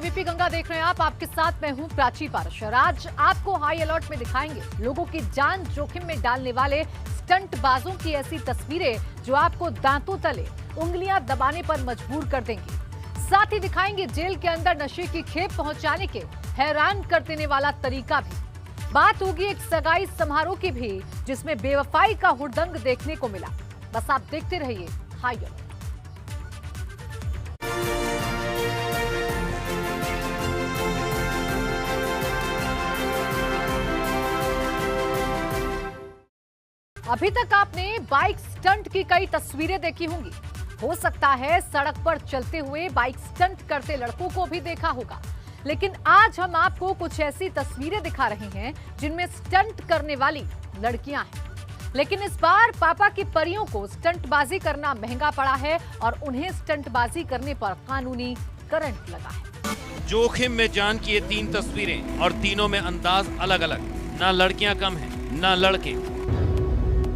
ABP Ganga देख रहे हैं आप। आपके साथ मैं हूं प्राची पारशर। आज आपको हाई अलर्ट में दिखाएंगे लोगों की जान जोखिम में डालने वाले स्टंटबाजों की ऐसी तस्वीरें जो आपको दांतों तले उंगलियां दबाने पर मजबूर कर देंगी। साथ ही दिखाएंगे जेल के अंदर नशे की खेप पहुंचाने के हैरान कर देने वाला तरीका भी। बात होगी एक सगाई समारोह की भी, जिसमें बेवफाई का हुड़दंग देखने को मिला। बस आप देखते रहिए हाई अलर्ट। अभी तक आपने बाइक स्टंट की कई तस्वीरें देखी होंगी। हो सकता है सड़क पर चलते हुए बाइक स्टंट करते लड़कों को भी देखा होगा, लेकिन आज हम आपको कुछ ऐसी तस्वीरें दिखा रहे हैं जिनमें स्टंट करने वाली लड़कियां हैं। लेकिन इस बार पापा की परियों को स्टंटबाजी करना महंगा पड़ा है और उन्हें स्टंटबाजी करने पर कानूनी करंट लगा है। जोखिम में जान की ये 3 तस्वीरें और तीनों में अंदाज अलग अलग। ना लड़कियां कम हैं, ना लड़के।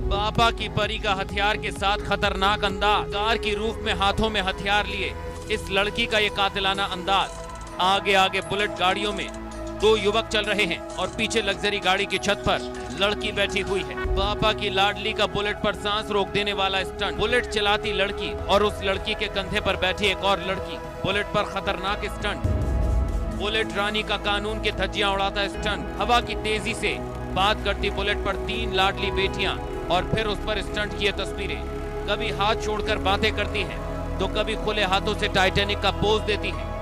पापा की परी का हथियार के साथ खतरनाक अंदाज, कार की रूफ में हाथों में हथियार लिए इस लड़की का ये कातिलाना अंदाज। आगे आगे बुलेट गाड़ियों में 2 युवक चल रहे हैं और पीछे लग्जरी गाड़ी की छत पर लड़की बैठी हुई है। पापा की लाडली का बुलेट पर सांस रोक देने वाला स्टंट। बुलेट चलाती लड़की और उस लड़की के कंधे पर बैठी एक और लड़की। बुलेट पर खतरनाक स्टंट। बुलेट रानी का कानून के धज्जियां उड़ाता स्टंट। हवा की तेजी से बात करती बुलेट पर 3 लाडली बेटियां और फिर उस पर स्टंट की तस्वीरें। कभी हाथ छोड़कर बातें करती हैं, तो कभी खुले हाथों से टाइटैनिक का पोज देती हैं।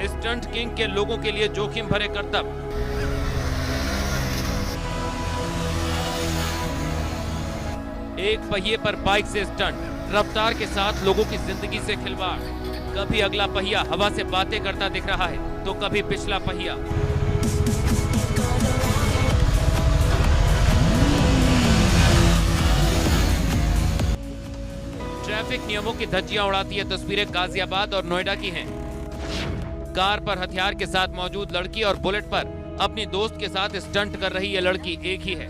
स्टंट किंग के लोगों के लिए जोखिम भरे करतब। एक पहिए पर बाइक से स्टंट, रफ्तार के साथ लोगों की जिंदगी से खिलवाड़। कभी अगला पहिया हवा से बातें करता दिख रहा है, तो कभी पिछला पहिया। ट्रैफिक नियमों की धज्जियां उड़ाती है तस्वीरें गाजियाबाद और नोएडा की हैं। कार पर हथियार के साथ मौजूद लड़की और बुलेट पर अपनी दोस्त के साथ स्टंट कर रही ये लड़की एक ही है।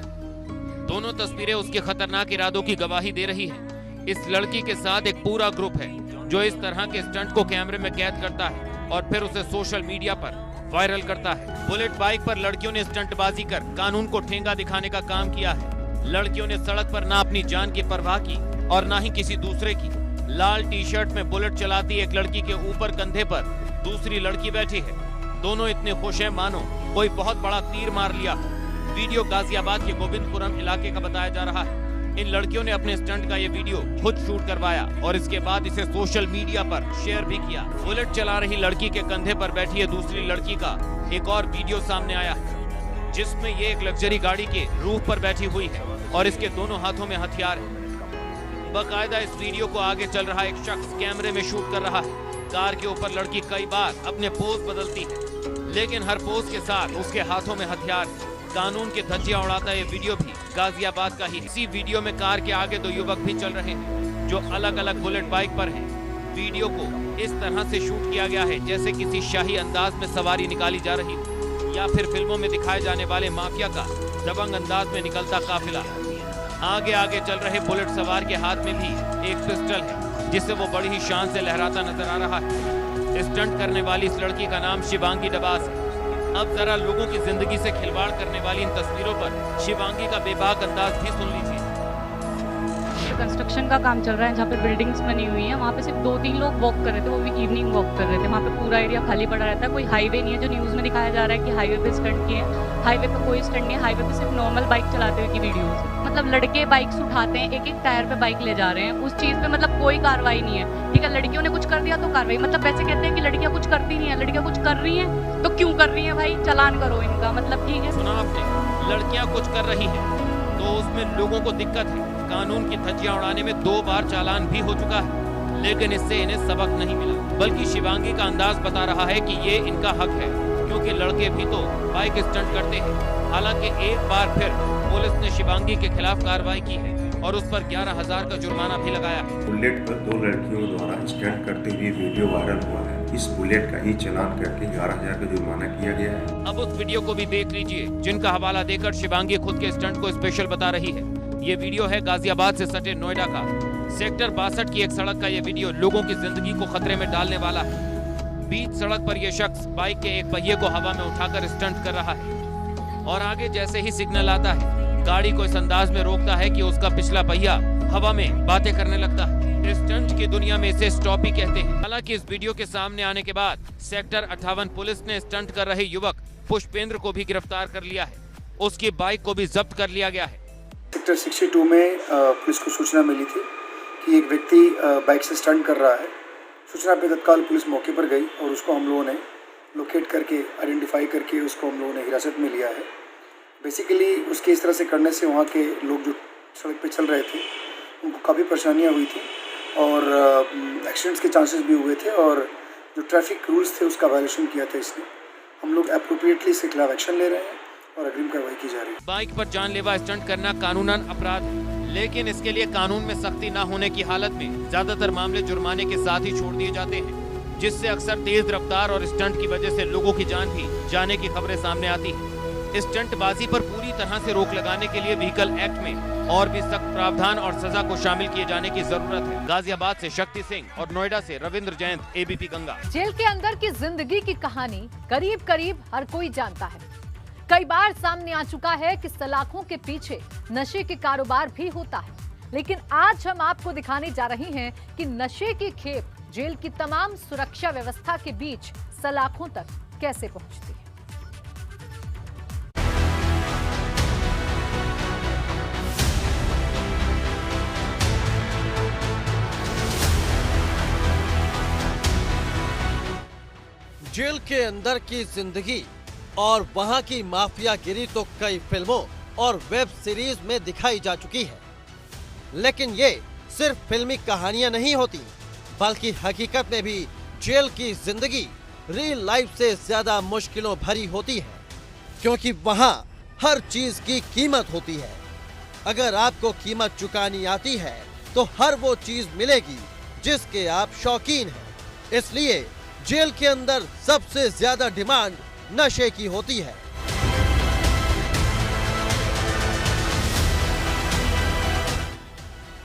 दोनों तस्वीरें उसके खतरनाक इरादों की गवाही दे रही हैं। इस लड़की के साथ एक पूरा ग्रुप है जो इस तरह के स्टंट को कैमरे में कैद करता है और फिर उसे सोशल मीडिया पर वायरल करता है। बुलेट बाइक पर लड़कियों ने स्टंटबाजी कर कानून को ठेंगा दिखाने का काम किया है। लड़कियों ने सड़क पर ना अपनी जान की परवाह की और ना ही किसी दूसरे की। लाल टी शर्ट में बुलेट चलाती एक लड़की के ऊपर कंधे पर दूसरी लड़की बैठी है। दोनों इतने खुश हैं मानो कोई बहुत बड़ा तीर मार लिया। वीडियो गाजियाबाद के गोविंदपुरम इलाके का बताया जा रहा है। इन लड़कियों ने अपने स्टंट का ये वीडियो खुद शूट करवाया और इसके बाद इसे सोशल मीडिया पर शेयर भी किया। बुलेट चला रही लड़की के कंधे पर बैठी है दूसरी लड़की का एक और वीडियो सामने आया है, जिसमें ये एक लग्जरी गाड़ी के रूफ पर बैठी हुई है और इसके दोनों हाथों में हथियार है। बाकायदा इस वीडियो को आगे चल रहा एक शख्स कैमरे में शूट कर रहा है। कार के ऊपर लड़की कई बार अपने पोज बदलती है, लेकिन हर पोज के साथ उसके हाथों में हथियार है। कानून के धज्जियां उड़ाता ये वीडियो भी गाजियाबाद का ही। इसी वीडियो में कार के आगे 2 युवक भी चल रहे हैं जो अलग अलग बुलेट बाइक पर हैं। वीडियो को इस तरह से शूट किया गया है जैसे किसी शाही अंदाज में सवारी निकाली जा रही हो या फिर फिल्मों में दिखाए जाने वाले माफिया का दबंग अंदाज में निकलता काफिला। आगे आगे चल रहे बुलेट सवार के हाथ में भी एक पिस्टल है जिससे वो बड़ी ही शान से लहराता नजर आ रहा है। स्टंट करने वाली इस लड़की का नाम शिवांगी डबास है। अब जरा लोगों की जिंदगी से खिलवाड़ करने वाली इन तस्वीरों पर शिवांगी का बेबाक अंदाज भी सुन लीजिए। कंस्ट्रक्शन का काम चल रहा है जहाँ पे बिल्डिंग्स बनी हुई हैं। वहाँ पे सिर्फ 2-3 लोग वॉक कर रहे थे, वो भी इवनिंग वॉक कर रहे थे। वहाँ पे पूरा एरिया खाली पड़ा रहता है। कोई हाईवे नहीं है जो न्यूज़ में दिखाया जा रहा है कि हाईवे पे स्टंट किए हैं। हाईवे पे कोई स्टंट नहीं है। हाईवे पे सिर्फ नॉर्मल बाइक चलाते हुए की वीडियोस। मतलब लड़के बाइक्स उठाते हैं, एक टायर पे बाइक ले जा रहे हैं। उस चीज़ पे मतलब कोई कार्रवाई नहीं है। ठीक है, लड़कियों ने कुछ कर दिया तो कार्रवाई। मतलब वैसे कहते हैं कि लड़कियाँ कुछ करती नहीं है, लड़कियाँ कुछ कर रही हैं तो क्यों कर रही है भाई, चालान करो इनका। मतलब ठीक है, सुना आपने, लड़कियाँ कुछ कर रही है तो उसमें लोगों को दिक्कत है। कानून की धज्जियां उड़ाने में 2 बार चालान भी हो चुका है, लेकिन इससे इन्हें सबक नहीं मिला। बल्कि शिवांगी का अंदाज बता रहा है कि ये इनका हक है, क्योंकि लड़के भी तो बाइक स्टंट करते हैं। हालांकि एक बार फिर पुलिस ने शिवांगी के खिलाफ कार्रवाई की है और उस पर 11,000 का जुर्माना भी लगाया है। बुलेट पर 2 लड़कियों द्वारा स्टंट करते हुए वीडियो वायरल हुआ है। इस बुलेट का ही चालान करके 11,000 का जुर्माना किया गया है। अब उस वीडियो को भी देख लीजिए जिनका हवाला देकर शिवांगी खुद के स्टंट को स्पेशल बता रही है। ये वीडियो है गाजियाबाद से सटे नोएडा का। सेक्टर 62 की एक सड़क का ये वीडियो लोगों की जिंदगी को खतरे में डालने वाला है। बीच सड़क पर यह शख्स बाइक के एक पहिए को हवा में उठाकर स्टंट कर रहा है और आगे जैसे ही सिग्नल आता है, गाड़ी को इस अंदाज में रोकता है कि उसका पिछला पहिया हवा में बातें करने लगता है। स्टंट की दुनिया में इसे स्टॉप ही कहते हैं। हालांकि इस वीडियो के सामने आने के बाद सेक्टर 58 पुलिस ने स्टंट कर रहे युवक पुष्पेंद्र को भी गिरफ्तार कर लिया है। उसकी बाइक को भी जब्त कर लिया गया है। सेक्टर 62 में पुलिस को सूचना मिली थी कि एक व्यक्ति बाइक से स्टंट कर रहा है। सूचना पे तत्काल पुलिस मौके पर गई और उसको हम लोगों ने लोकेट करके आइडेंटिफाई करके उसको हम लोगों ने हिरासत में लिया है। बेसिकली उसके इस तरह से करने से वहाँ के लोग जो सड़क पे चल रहे थे उनको काफ़ी परेशानियाँ हुई थी और एक्सीडेंट्स के चांसेस भी हुए थे और जो ट्रैफिक रूल्स थे उसका वायलेशन किया था इसने। हम लोग एप्रोप्रिएटली इसके खिलाफ एक्शन ले रहे हैं और अग्रिम कार्रवाई की जा रही है। बाइक पर जानलेवा स्टंट करना कानूनन अपराध है, लेकिन इसके लिए कानून में सख्ती न होने की हालत में ज्यादातर मामले जुर्माने के साथ ही छोड़ दिए जाते हैं, जिससे अक्सर तेज रफ्तार और स्टंट की वजह से लोगों की जान भी जाने की खबरें सामने आती हैं। स्टंटबाजी पर पूरी तरह से रोक लगाने के लिए व्हीकल एक्ट में और भी सख्त प्रावधान और सजा को शामिल किए जाने की जरूरत है। गाजियाबाद से शक्ति सिंह और नोएडा से रविंद्र जैन, एबीपी गंगा। जेल के अंदर की जिंदगी की कहानी करीब करीब हर कोई जानता है। कई बार सामने आ चुका है कि सलाखों के पीछे नशे के कारोबार भी होता है, लेकिन आज हम आपको दिखाने जा रहे हैं कि नशे की खेप जेल की तमाम सुरक्षा व्यवस्था के बीच सलाखों तक कैसे पहुंचती है। जेल के अंदर की जिंदगी और वहां की माफियागिरी तो कई फिल्मों और वेब सीरीज में दिखाई जा चुकी है, लेकिन ये सिर्फ फिल्मी कहानियां नहीं होती, बल्कि हकीकत में भी जेल की जिंदगी रियल लाइफ से ज्यादा मुश्किलों भरी होती है, क्योंकि वहां हर चीज की कीमत होती है। अगर आपको कीमत चुकानी आती है तो हर वो चीज मिलेगी जिसके आप शौकीन हैं। इसलिए जेल के अंदर सबसे ज्यादा डिमांड नशे की होती है।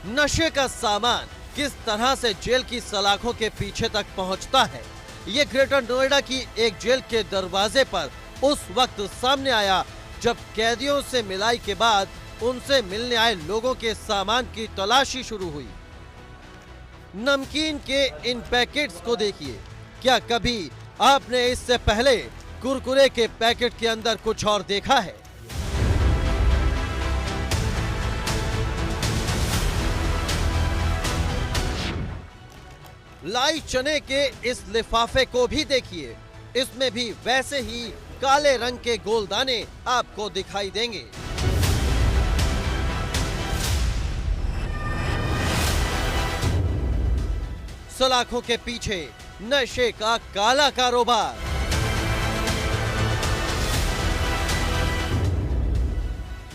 नशे का सामान किस तरह से जेल की सलाखों के पीछे तक पहुंचता है, ये ग्रेटर नोएडा की एक जेल के दरवाजे पर उस वक्त सामने आया जब कैदियों से मिलाई के बाद उनसे मिलने आए लोगों के सामान की तलाशी शुरू हुई। नमकीन के इन पैकेट्स को देखिए। क्या कभी आपने इससे पहले कुरकुरे के पैकेट के अंदर कुछ और देखा है? लाई चने के इस लिफाफे को भी देखिए, इसमें भी वैसे ही काले रंग के गोलदाने आपको दिखाई देंगे। सलाखों के पीछे नशे का काला कारोबार।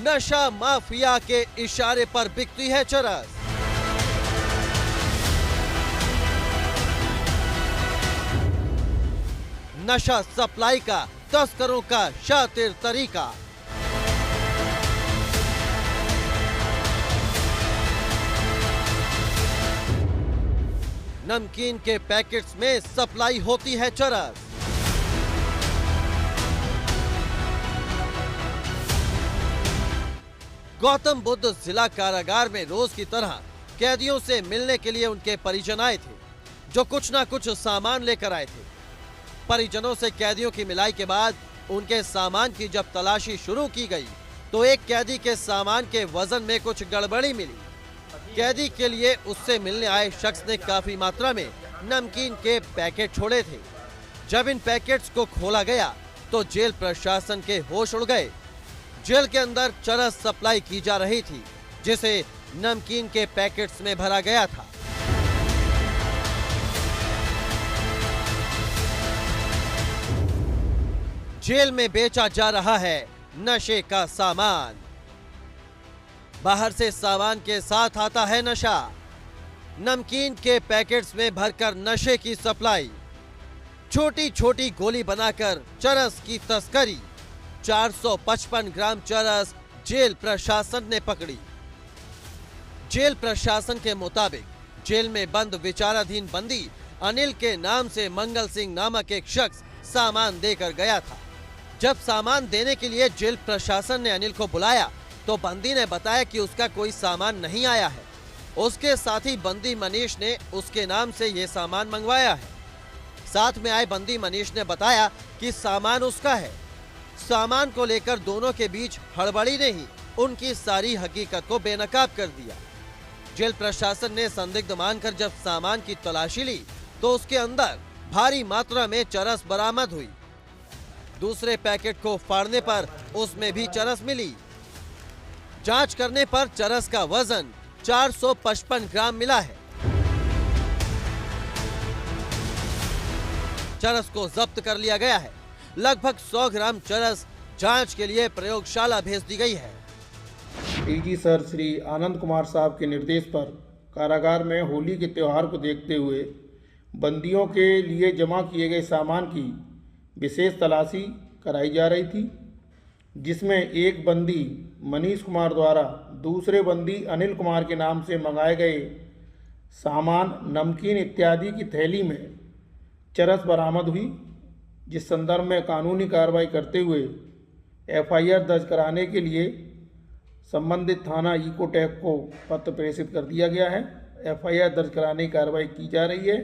नशा माफिया के इशारे पर बिकती है चरस। नशा सप्लाई का तस्करों का शातिर तरीका। नमकीन के पैकेट्स में सप्लाई होती है चरस। गौतम बुद्ध जिला कारागार में रोज की तरह कैदियों से मिलने के लिए उनके परिजन आए थे, जो कुछ ना कुछ सामान लेकर आए थे। परिजनों से कैदियों की मिलाई के बाद उनके सामान की जब तलाशी शुरू की गई तो एक कैदी के सामान के वजन में कुछ गड़बड़ी मिली। कैदी के लिए उससे मिलने आए शख्स ने काफी मात्रा में नमकीन के पैकेट छोड़े थे। जब इन पैकेट्स को खोला गया तो जेल प्रशासन के होश उड़ गए। जेल के अंदर चरस सप्लाई की जा रही थी, जिसे नमकीन के पैकेट्स में भरा गया था। जेल में बेचा जा रहा है नशे का सामान। बाहर से सामान के साथ आता है नशा। नमकीन के पैकेट्स में भरकर नशे की सप्लाई। छोटी छोटी गोली बनाकर चरस की तस्करी। 455 ग्राम चरस जेल प्रशासन ने पकड़ी। जेल प्रशासन के मुताबिक जेल में बंद विचाराधीन बंदी अनिल के नाम से मंगल सिंह नामक एक शख्स सामान देकर गया था। जब सामान देने के लिए जेल प्रशासन ने अनिल को बुलाया तो बंदी ने बताया कि उसका कोई सामान नहीं आया है। उसके साथ ही बंदी मनीष ने उसके नाम से ये सामान मंगवाया है। साथ में आए बंदी मनीष ने बताया कि सामान उसका है। सामान को लेकर दोनों के बीच हड़बड़ी ने ही उनकी सारी हकीकत को बेनकाब कर दिया। जेल प्रशासन ने संदिग्ध मानकर जब सामान की तलाशी ली तो उसके अंदर भारी मात्रा में चरस बरामद हुई। दूसरे पैकेट को फाड़ने पर उसमें भी चरस मिली। जांच करने पर चरस का वजन 455 ग्राम मिला है। चरस को जब्त कर लिया गया है। लगभग 100 ग्राम चरस जांच के लिए प्रयोगशाला भेज दी गई है। डीजी सर श्री आनंद कुमार साहब के निर्देश पर कारागार में होली के त्यौहार को देखते हुए बंदियों के लिए जमा किए गए सामान की विशेष तलाशी कराई जा रही थी, जिसमें एक बंदी मनीष कुमार द्वारा दूसरे बंदी अनिल कुमार के नाम से मंगाए गए सामान नमकीन इत्यादि की थैली में चरस बरामद हुई, जिस संदर्भ में कानूनी कार्रवाई करते हुए एफआईआर दर्ज कराने के लिए संबंधित थाना इकोटेक को पत्र प्रेषित कर दिया गया है। एफआईआर दर्ज कराने की कार्रवाई की जा रही है।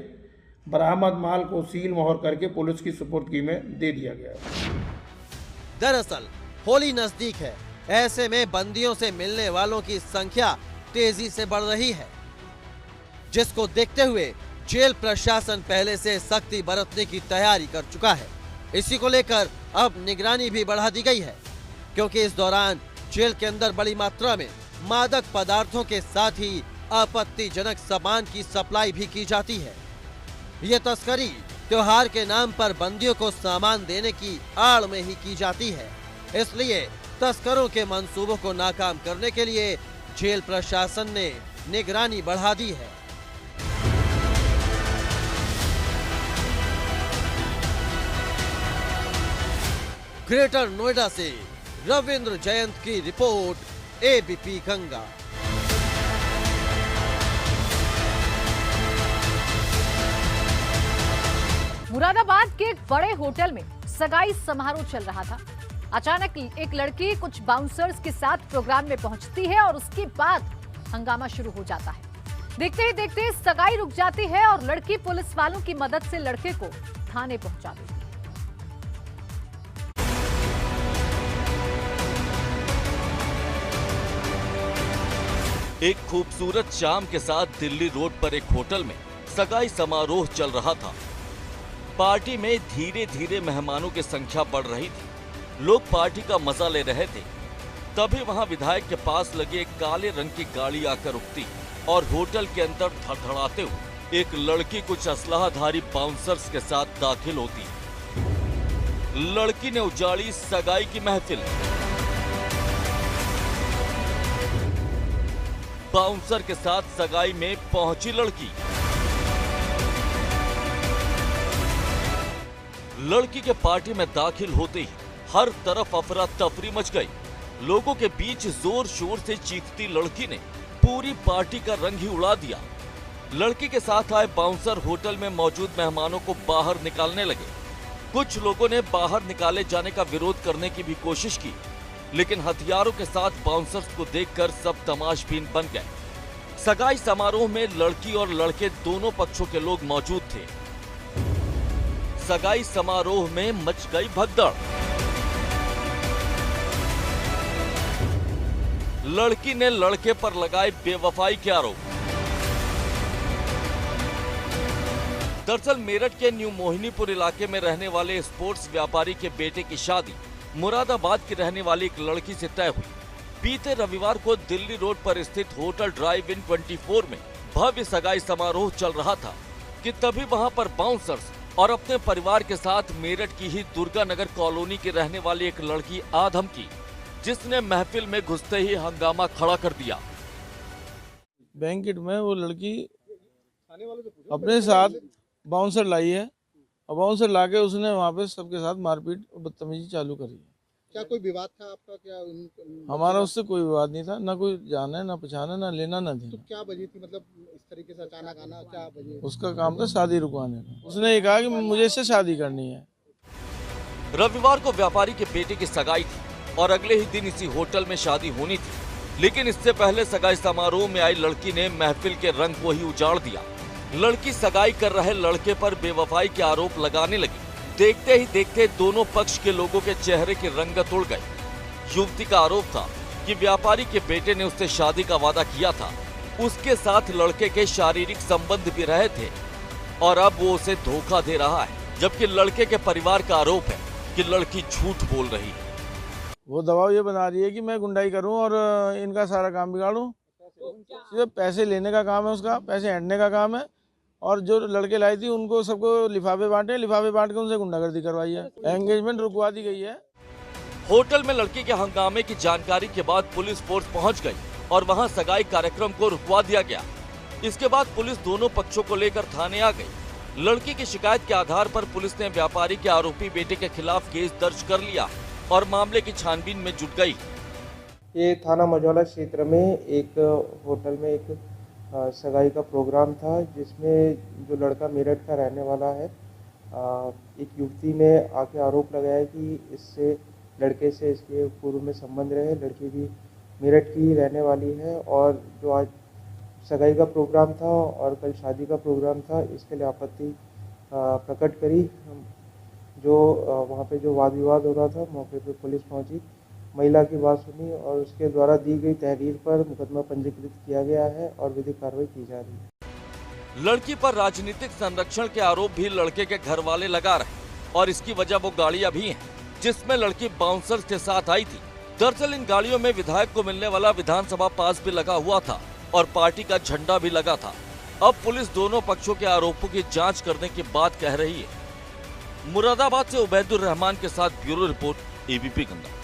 बरामद माल को सील मोहर करके पुलिस की सुपुर्दगी में दे दिया गया है। दरअसल होली नजदीक है, ऐसे में बंदियों से मिलने वालों की संख्या तेजी से बढ़ रही है, जिसको देखते हुए जेल प्रशासन पहले से सख्ती बरतने की तैयारी कर चुका है। इसी को लेकर अब निगरानी भी बढ़ा दी गई है, क्योंकि इस दौरान जेल के अंदर बड़ी मात्रा में मादक पदार्थों के साथ ही आपत्तिजनक सामान की सप्लाई भी की जाती है। ये तस्करी त्योहार के नाम पर बंदियों को सामान देने की आड़ में ही की जाती है। इसलिए तस्करों के मंसूबों को नाकाम करने के लिए जेल प्रशासन ने निगरानी बढ़ा दी है। ग्रेटर नोएडा से रविंद्र जयंत की रिपोर्ट, एबीपी गंगा। मुरादाबाद के एक बड़े होटल में सगाई समारोह चल रहा था। अचानक एक लड़की कुछ बाउंसर्स के साथ प्रोग्राम में पहुंचती है और उसके बाद हंगामा शुरू हो जाता है। देखते ही देखते सगाई रुक जाती है और लड़की पुलिस वालों की मदद से लड़के को थाने पहुंचा देती है। एक खूबसूरत शाम के साथ दिल्ली रोड पर एक होटल में सगाई समारोह चल रहा था। पार्टी में धीरे धीरे मेहमानों की संख्या बढ़ रही थी। लोग पार्टी का मजा ले रहे थे। तभी वहां विधायक के पास लगी एक काले रंग की गाड़ी आकर रुकती और होटल के अंदर धड़धड़ाते हुए एक लड़की कुछ असलाहधारी बाउंसर्स के साथ दाखिल होती। लड़की ने उजाड़ी सगाई की महफिल। बाउंसर के साथ सगाई में पहुंची लड़की। लड़की के पार्टी में दाखिल होते ही हर तरफ अफरा तफरी मच गई। लोगों के बीच जोर शोर से चीखती लड़की ने पूरी पार्टी का रंग ही उड़ा दिया। लड़की के साथ आए बाउंसर होटल में मौजूद मेहमानों को बाहर निकालने लगे। कुछ लोगों ने बाहर निकाले जाने का विरोध करने की भी कोशिश की, लेकिन हथियारों के साथ बाउंसर्स को देखकर सब तमाशबीन बन गए। सगाई समारोह में लड़की और लड़के दोनों पक्षों के लोग मौजूद थे। सगाई समारोह में मच गई भगदड़। लड़की ने लड़के पर लगाए बेवफाई के आरोप। दरअसल मेरठ के न्यू मोहिनीपुर इलाके में रहने वाले स्पोर्ट्स व्यापारी के बेटे की शादी मुरादाबाद की रहने वाली एक लड़की से तय हुई। बीते रविवार को दिल्ली रोड पर स्थित होटल ड्राइव इन 24 में भव्य सगाई समारोह चल रहा था कि तभी वहां पर बाउंसर्स और अपने परिवार के साथ मेरठ की ही दुर्गा नगर कॉलोनी की रहने वाली एक लड़की आ धमकी, जिसने महफिल में घुसते ही हंगामा खड़ा कर दिया। बैंकेट में वो लड़की अपने साथ बाउंसर लाई है और बाउंसर लाके उसने वहाँ पे सबके साथ मारपीट और बदतमीजी चालू करी है। क्या कोई विवाद था आपका? क्या हमारा उससे कोई विवाद नहीं था, ना कोई जाने ना पहचाने ना लेना ना देना। तो क्या वजह थी, मतलब इस तरीके से अचानक आना, क्या वजह? उसका काम था शादी रुकवाने का। उसने ये कहा कि मुझे इससे शादी करनी है। रविवार को व्यापारी के बेटे की सगाई थी और अगले ही दिन इसी होटल में शादी होनी थी, लेकिन इससे पहले सगाई समारोह में आई लड़की ने महफिल के रंग को ही उजाड़ दिया। लड़की सगाई कर रहे लड़के पर बेवफाई के आरोप लगाने लगी। देखते ही देखते दोनों पक्ष के लोगों के चेहरे की रंगत उड़ गई। युवती का आरोप था कि व्यापारी के बेटे ने उससे शादी का वादा किया था, उसके साथ लड़के के शारीरिक संबंध भी रहे थे और अब वो उसे धोखा दे रहा है, जबकि लड़के के परिवार का आरोप है कि लड़की झूठ बोल रही है। वो दबाव ये बना रही है कि मैं गुंडाई करूं और इनका सारा काम बिगाड़ूं। सिर्फ पैसे लेने का काम है उसका, पैसे ऐंठने का काम है। और जो लड़के लाई थी उनको सबको लिफाफे बांटे के उनसे गुंडागर्दी करवाई है। एंगेजमेंट रुकवा दी गई है। होटल में लड़की के हंगामे की जानकारी के बाद पुलिस फोर्स पहुंच गई और वहां सगाई कार्यक्रम को रुकवा दिया गया। इसके बाद पुलिस दोनों पक्षों को लेकर थाने आ गई। लड़की की शिकायत के आधार पर पुलिस ने व्यापारी के आरोपी बेटे के खिलाफ केस दर्ज कर लिया और मामले की छानबीन में जुट गई। ये थाना मझौला क्षेत्र में एक होटल में एक सगाई का प्रोग्राम था, जिसमें जो लड़का मेरठ का रहने वाला है, एक युवती ने आके आरोप लगाया कि इससे लड़के से इसके पूर्व में संबंध रहे। लड़की भी मेरठ की रहने वाली है और जो आज सगाई का प्रोग्राम था और कल शादी का प्रोग्राम था, इसके लिए आपत्ति प्रकट करी। जो वहाँ पे जो वाद विवाद हो रहा था, मौके पे पुलिस पहुँची, महिला की बात सुनी और उसके द्वारा दी गई तहरीर पर मुकदमा पंजीकृत किया गया है और विधिक कार्रवाई की जा रही है। लड़की पर राजनीतिक संरक्षण के आरोप भी लड़के के घर वाले लगा रहे और इसकी वजह वो गाड़ियां भी हैं जिसमें लड़की बाउंसर्स के साथ आई थी। दरअसल इन गाड़ियों में विधायक को मिलने वाला विधानसभा पास भी लगा हुआ था और पार्टी का झंडा भी लगा था। अब पुलिस दोनों पक्षों के आरोपों की जाँच करने की बात कह रही है। मुरादाबाद से उबैदुर रहमान के साथ ब्यूरो रिपोर्ट, एबीपी गंगा।